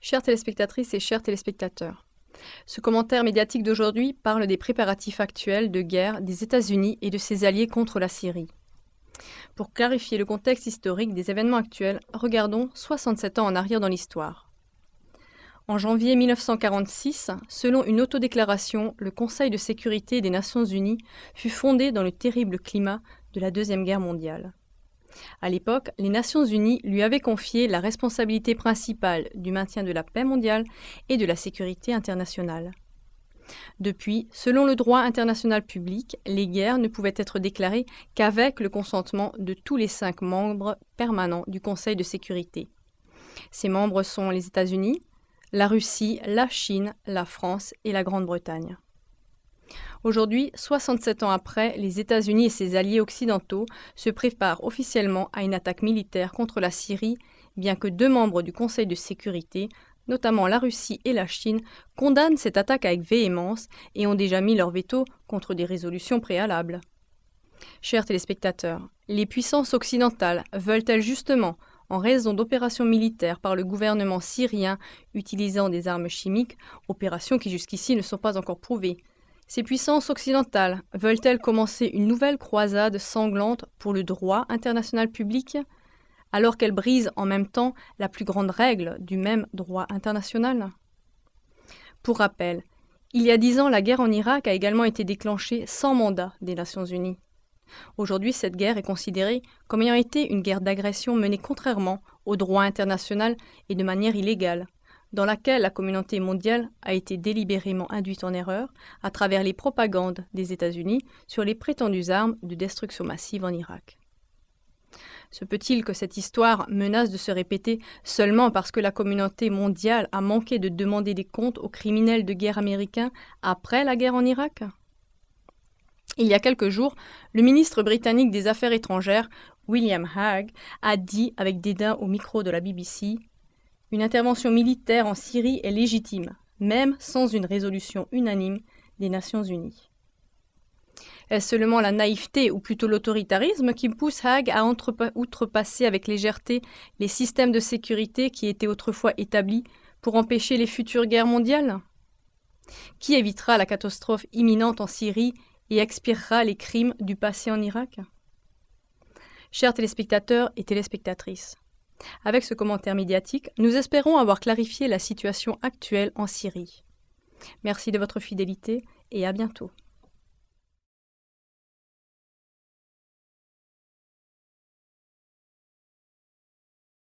Chères téléspectatrices et chers téléspectateurs, ce commentaire médiatique d'aujourd'hui parle des préparatifs actuels de guerre des États-Unis et de ses alliés contre la Syrie. Pour clarifier le contexte historique des événements actuels, regardons 67 ans en arrière dans l'histoire. En janvier 1946, selon une autodéclaration, le Conseil de sécurité des Nations Unies fut fondé dans le terrible climat de la Deuxième Guerre mondiale. À l'époque, les Nations Unies lui avaient confié la responsabilité principale du maintien de la paix mondiale et de la sécurité internationale. Depuis, selon le droit international public, les guerres ne pouvaient être déclarées qu'avec le consentement de tous les 5 membres permanents du Conseil de sécurité. Ces membres sont les États-Unis, la Russie, la Chine, la France et la Grande-Bretagne. Aujourd'hui, 67 ans après, les États-Unis et ses alliés occidentaux se préparent officiellement à une attaque militaire contre la Syrie, bien que 2 membres du Conseil de sécurité, notamment la Russie et la Chine, condamnent cette attaque avec véhémence et ont déjà mis leur veto contre des résolutions préalables. Chers téléspectateurs, les puissances occidentales veulent-elles justement, en raison d'opérations militaires par le gouvernement syrien utilisant des armes chimiques, opérations qui jusqu'ici ne sont pas encore prouvées, ces puissances occidentales veulent-elles commencer une nouvelle croisade sanglante pour le droit international public, alors qu'elles brisent en même temps la plus grande règle du même droit international? Pour rappel, il y a 10 ans, la guerre en Irak a également été déclenchée sans mandat des Nations Unies. Aujourd'hui, cette guerre est considérée comme ayant été une guerre d'agression menée contrairement au droit international et de manière illégale, dans laquelle la communauté mondiale a été délibérément induite en erreur à travers les propagandes des États-Unis sur les prétendues armes de destruction massive en Irak. Se peut-il que cette histoire menace de se répéter seulement parce que la communauté mondiale a manqué de demander des comptes aux criminels de guerre américains après la guerre en Irak ? Il y a quelques jours, le ministre britannique des Affaires étrangères, William Hague, a dit avec dédain au micro de la BBC « Une intervention militaire en Syrie est légitime, même sans une résolution unanime des Nations Unies. » Est-ce seulement la naïveté ou plutôt l'autoritarisme qui pousse Hague à outrepasser avec légèreté les systèmes de sécurité qui étaient autrefois établis pour empêcher les futures guerres mondiales ? Qui évitera la catastrophe imminente en Syrie et expirera les crimes du passé en Irak ? Chers téléspectateurs et téléspectatrices, avec ce commentaire médiatique, nous espérons avoir clarifié la situation actuelle en Syrie. Merci de votre fidélité et à bientôt.